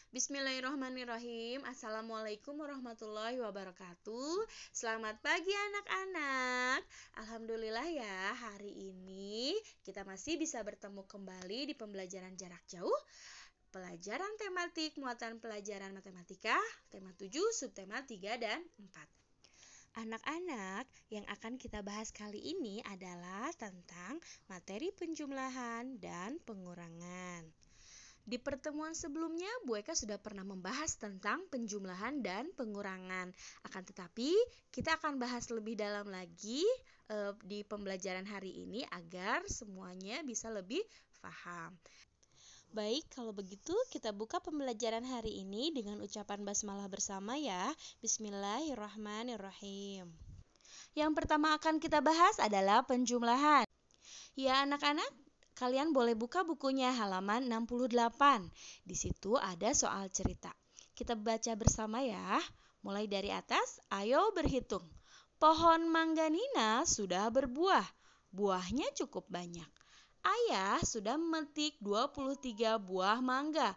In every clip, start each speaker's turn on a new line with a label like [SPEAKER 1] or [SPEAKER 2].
[SPEAKER 1] Bismillahirrahmanirrahim. Assalamualaikum warahmatullahi wabarakatuh. Selamat pagi anak-anak. Alhamdulillah ya, hari ini kita masih bisa bertemu kembali di pembelajaran jarak jauh, pelajaran tematik muatan pelajaran matematika, tema 7, subtema 3 dan 4. Anak-anak, yang akan kita bahas kali ini adalah tentang materi penjumlahan dan pengurangan. Di pertemuan sebelumnya, Bu Eka sudah pernah membahas tentang penjumlahan dan pengurangan. Akan tetapi, kita akan bahas lebih dalam lagi di pembelajaran hari ini agar semuanya bisa lebih paham. Baik, kalau begitu kita buka pembelajaran hari ini dengan ucapan basmalah bersama ya. Bismillahirrahmanirrahim. Yang pertama akan kita bahas adalah penjumlahan. Ya anak-anak, kalian boleh buka bukunya halaman 68. Di situ ada soal cerita. Kita baca bersama ya. Mulai dari atas, ayo berhitung. Pohon mangga Nina sudah berbuah. Buahnya cukup banyak. Ayah sudah memetik 23 buah mangga.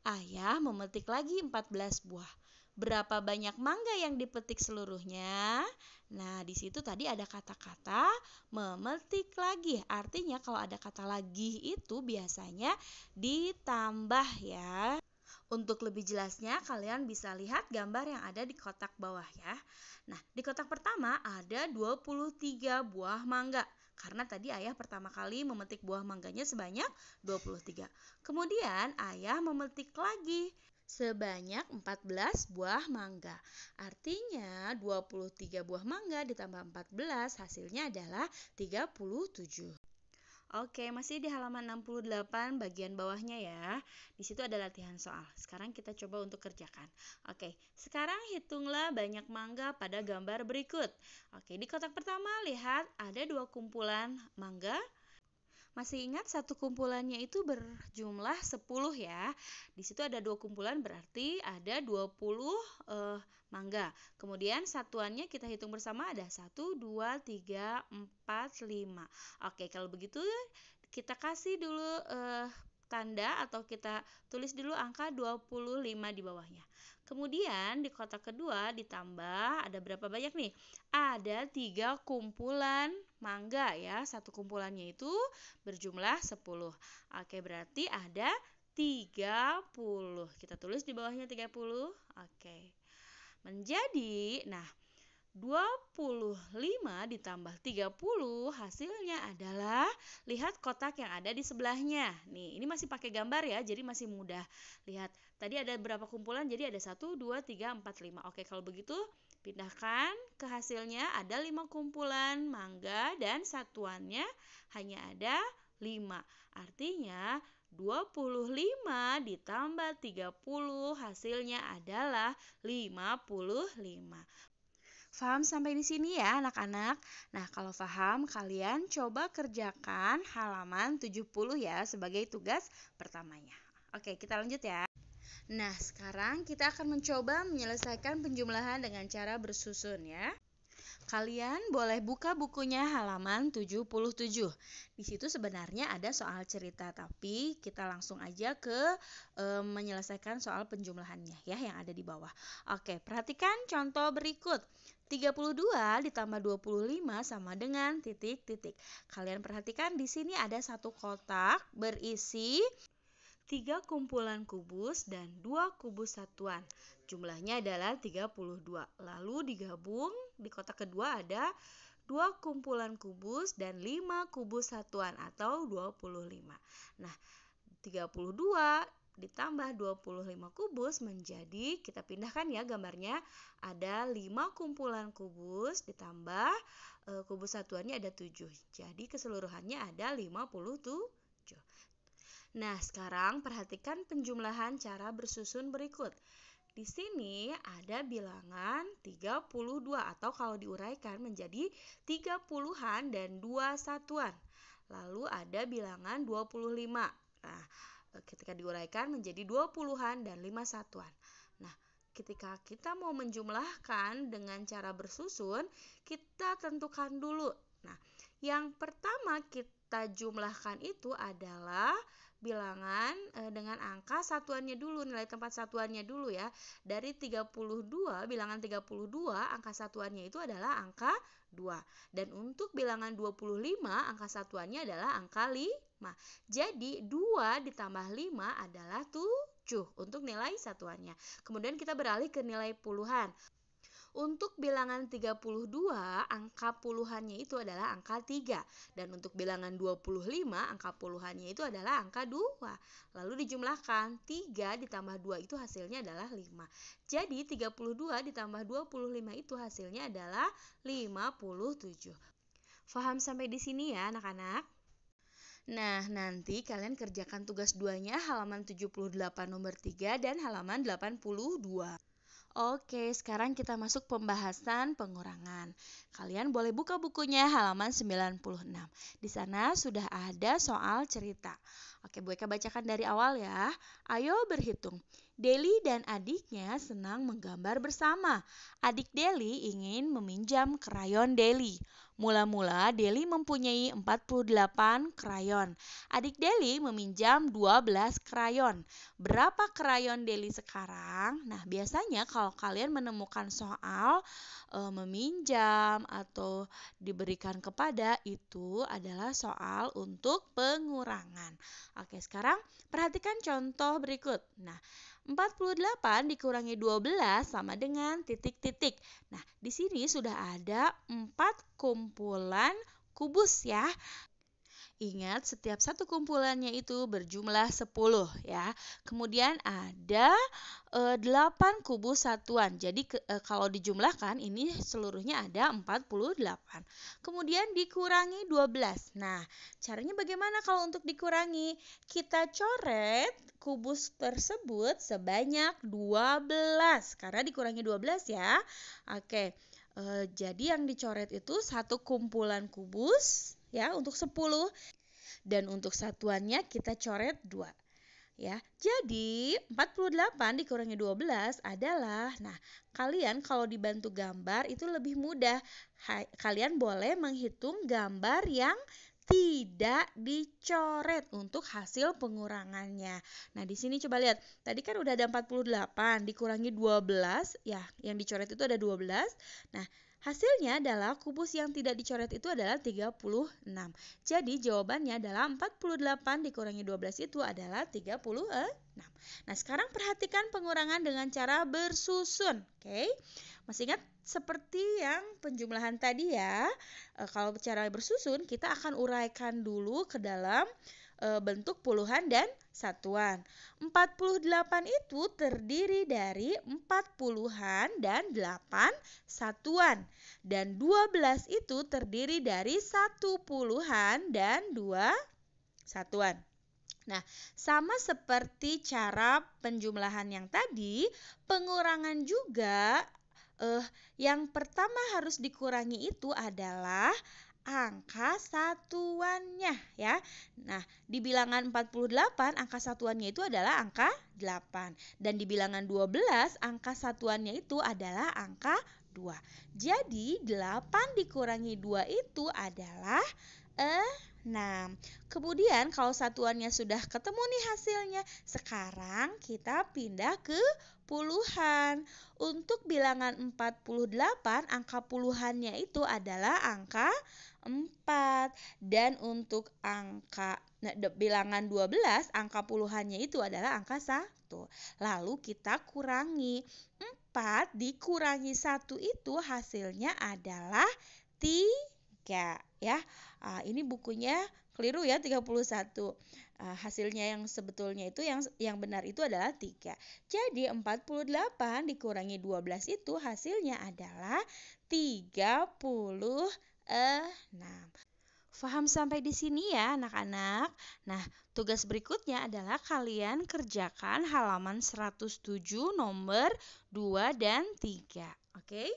[SPEAKER 1] Ayah memetik lagi 14 buah. Berapa banyak mangga yang dipetik seluruhnya? Nah, di situ tadi ada kata-kata memetik lagi. Artinya kalau ada kata lagi itu biasanya ditambah ya. Untuk lebih jelasnya kalian bisa lihat gambar yang ada di kotak bawah ya. Nah, di kotak pertama ada 23 buah mangga. Karena tadi ayah pertama kali memetik buah mangganya sebanyak 23. Kemudian ayah memetik lagi sebanyak 14 buah mangga. Artinya 23 buah mangga ditambah 14 hasilnya adalah 37. Oke, masih di halaman 68 bagian bawahnya ya. Di situ ada latihan soal. Sekarang kita coba untuk kerjakan. Oke, sekarang hitunglah banyak mangga pada gambar berikut. Oke, di kotak pertama lihat ada 2 kumpulan mangga. Masih ingat satu kumpulannya itu berjumlah 10 ya. Di situ ada 2 kumpulan berarti ada 20 mangga. Kemudian satuannya kita hitung bersama ada 1, 2, 3, 4, 5. Oke, kalau begitu kita kasih dulu tanda atau kita tulis dulu angka 25 di bawahnya. Kemudian di kotak kedua ditambah ada berapa banyak nih? Ada 3 kumpulan mangga ya. Satu kumpulannya itu berjumlah 10. Oke, berarti ada 30. Kita tulis di bawahnya 30. Oke. Menjadi, 25 ditambah 30 hasilnya adalah, lihat kotak yang ada di sebelahnya. Nih, ini masih pakai gambar ya, jadi masih mudah. Lihat, tadi ada berapa kumpulan, jadi ada 1, 2, 3, 4, 5. Oke, kalau begitu pindahkan ke hasilnya ada 5 kumpulan mangga dan satuannya hanya ada 5. Artinya 25 ditambah 30 hasilnya adalah 55. Paham sampai di sini ya anak-anak? Nah, kalau paham kalian coba kerjakan halaman 70 ya sebagai tugas pertamanya. Oke, kita lanjut ya. Nah, sekarang kita akan mencoba menyelesaikan penjumlahan dengan cara bersusun ya. Kalian boleh buka bukunya halaman 77. Di situ sebenarnya ada soal cerita, tapi kita langsung aja ke menyelesaikan soal penjumlahannya ya yang ada di bawah. Oke, perhatikan contoh berikut. 32 ditambah 25 sama dengan titik-titik. Kalian perhatikan di sini ada satu kotak berisi 3 kumpulan kubus dan 2 kubus satuan. Jumlahnya adalah 32. Lalu digabung di kotak kedua ada 2 kumpulan kubus dan 5 kubus satuan atau 25. Nah, 32 ditambah 25 kubus menjadi, kita pindahkan ya gambarnya, ada 5 kumpulan kubus ditambah kubus satuannya ada 7. Jadi keseluruhannya ada 57. Nah, sekarang perhatikan penjumlahan cara bersusun berikut. Di sini ada bilangan 32 atau kalau diuraikan menjadi 30-an dan 2 satuan. Lalu ada bilangan 25. Nah, ketika diuraikan menjadi 20-an dan 5 satuan. Nah, ketika kita mau menjumlahkan dengan cara bersusun, kita tentukan dulu. Nah, yang pertama kita jumlahkan itu adalah bilangan dengan angka satuannya dulu, nilai tempat satuannya dulu ya. Dari 32, bilangan 32 angka satuannya itu adalah angka 2. Dan untuk bilangan 25 angka satuannya adalah angka 5. Jadi 2 ditambah 5 adalah 7 untuk nilai satuannya. Kemudian kita beralih ke nilai puluhan. Untuk bilangan 32, angka puluhannya itu adalah angka 3. Dan untuk bilangan 25, angka puluhannya itu adalah angka 2. Lalu dijumlahkan, 3 ditambah 2 itu hasilnya adalah 5. Jadi 32 ditambah 25 itu hasilnya adalah 57. Paham sampai di sini ya anak-anak? Nah, nanti kalian kerjakan tugas 2-nya halaman 78 nomor 3 dan halaman 82. Oke, sekarang kita masuk pembahasan pengurangan. Kalian boleh buka bukunya halaman 96. Di sana sudah ada soal cerita. Oke, Bu Eka bacakan dari awal ya. Ayo berhitung. Deli dan adiknya senang menggambar bersama. Adik Deli ingin meminjam krayon Deli. Mula-mula Deli mempunyai 48 krayon. Adik Deli meminjam 12 krayon. Berapa krayon Deli sekarang? Nah, biasanya kalau kalian menemukan soal meminjam atau diberikan kepada, itu adalah soal untuk pengurangan. Oke, sekarang perhatikan contoh berikut. Nah, 48 dikurangi 12 sama dengan titik-titik. Nah, di sini sudah ada 4 kumpulan kubus ya. Ingat, setiap satu kumpulannya itu berjumlah 10 ya. Kemudian ada 8 kubus satuan. Jadi kalau dijumlahkan ini seluruhnya ada 48. Kemudian dikurangi 12. Nah, caranya bagaimana kalau untuk dikurangi? Kita coret kubus tersebut sebanyak 12 karena dikurangi 12 ya. Oke. Jadi yang dicoret itu satu kumpulan kubus ya untuk 10 dan untuk satuannya kita coret 2 ya. Jadi 48 dikurangi 12 adalah, nah kalian kalau dibantu gambar itu lebih mudah. Kalian boleh menghitung gambar yang tidak dicoret untuk hasil pengurangannya. Nah, di sini coba lihat. Tadi kan udah ada 48 dikurangi 12 ya, yang dicoret itu ada 12. Nah, hasilnya adalah kubus yang tidak dicoret itu adalah 36. Jadi jawabannya adalah 48 dikurangi 12 itu adalah 36. Nah, sekarang perhatikan pengurangan dengan cara bersusun. Oke. Masih ingat seperti yang penjumlahan tadi ya. Kalau cara bersusun kita akan uraikan dulu ke dalam bentuk puluhan dan satuan. 48 itu terdiri dari 4 puluhan dan 8 satuan. Dan 12 itu terdiri dari 1 puluhan dan 2 satuan. Nah, sama seperti cara penjumlahan yang tadi, pengurangan juga yang pertama harus dikurangi itu adalah angka satuannya ya. Nah, di bilangan 48 angka satuannya itu adalah angka 8 dan di bilangan 12 angka satuannya itu adalah angka 2. Jadi 8 dikurangi 2 itu adalah 6. Kemudian kalau satuannya sudah ketemu nih hasilnya, sekarang kita pindah ke puluhan. Untuk bilangan 48 angka puluhannya itu adalah angka 4. Dan untuk bilangan 12 angka puluhannya itu adalah angka 1. Lalu kita kurangi. 4 dikurangi 1 itu hasilnya adalah 3 ya. Ini bukunya keliru ya 31. Hasilnya yang sebetulnya itu yang benar itu adalah 3. Jadi 48 dikurangi 12 itu hasilnya adalah 36. Paham sampai di sini ya anak-anak? Nah, tugas berikutnya adalah kalian kerjakan halaman 107 nomor 2 dan 3. Oke?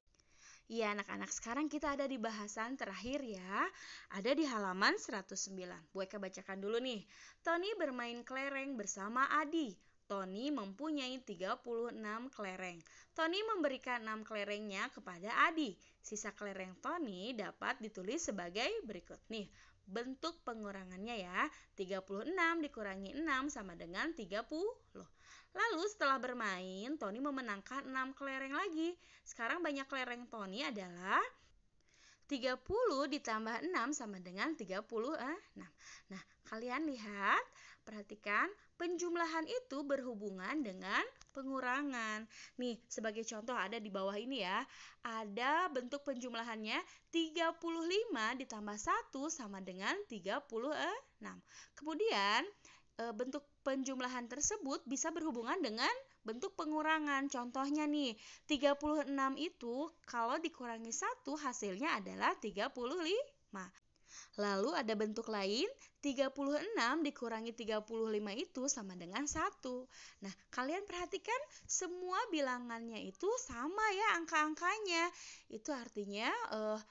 [SPEAKER 1] Ya anak-anak, sekarang kita ada di bahasan terakhir ya. Ada di halaman 109. Bu Eka bacakan dulu nih. Tony bermain kelereng bersama Adi. Tony mempunyai 36 kelereng. Tony memberikan 6 kelerengnya kepada Adi. Sisa kelereng Tony dapat ditulis sebagai berikut. Nih, bentuk pengurangannya ya. 36 dikurangi 6 sama dengan 30. Lalu setelah bermain, Tony memenangkan 6 kelereng lagi. Sekarang banyak kelereng Tony adalah 30 ditambah 6 sama dengan 36. Nah, kalian lihat, perhatikan penjumlahan itu berhubungan dengan pengurangan. Nih, sebagai contoh ada di bawah ini ya. Ada bentuk penjumlahannya 35 ditambah 1 sama dengan 36. Kemudian, bentuk penjumlahan tersebut bisa berhubungan dengan bentuk pengurangan. Contohnya nih, 36 itu kalau dikurangi 1 hasilnya adalah 35. Lalu ada bentuk lain, 36 dikurangi 35 itu sama dengan 1. Nah, kalian perhatikan semua bilangannya itu sama ya angka-angkanya. Itu artinya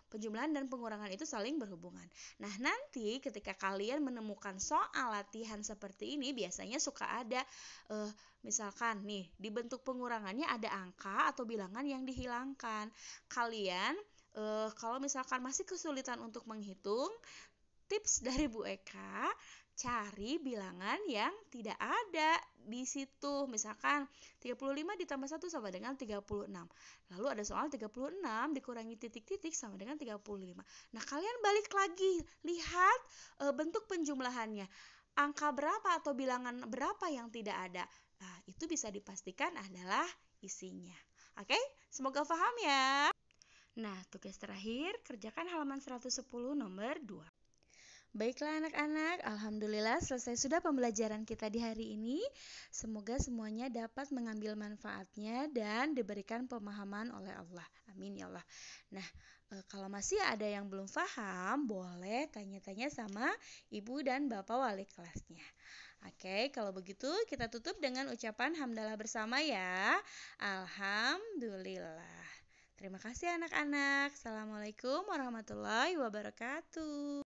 [SPEAKER 1] penjumlahan dan pengurangan itu saling berhubungan. Nah, nanti ketika kalian menemukan soal latihan seperti ini, biasanya suka ada misalkan nih, di bentuk pengurangannya ada angka atau bilangan yang dihilangkan. Kalian kalau misalkan masih kesulitan untuk menghitung, tips dari Bu Eka, cari bilangan yang tidak ada di situ. Misalkan 35 ditambah 1 sama dengan 36. Lalu ada soal 36 dikurangi titik-titik sama dengan 35. Nah, kalian balik lagi, lihat bentuk penjumlahannya. Angka berapa atau bilangan berapa yang tidak ada? Nah, itu bisa dipastikan adalah isinya. Oke, semoga paham ya. Nah, tugas terakhir, kerjakan halaman 110 nomor 2. Baiklah anak-anak, alhamdulillah selesai sudah pembelajaran kita di hari ini. Semoga semuanya dapat mengambil manfaatnya dan diberikan pemahaman oleh Allah. Amin ya Allah. Nah, kalau masih ada yang belum paham, boleh tanya-tanya sama ibu dan bapak wali kelasnya. Oke, kalau begitu kita tutup dengan ucapan hamdalah bersama ya. Alhamdulillah. Terima kasih anak-anak. Assalamualaikum warahmatullahi wabarakatuh.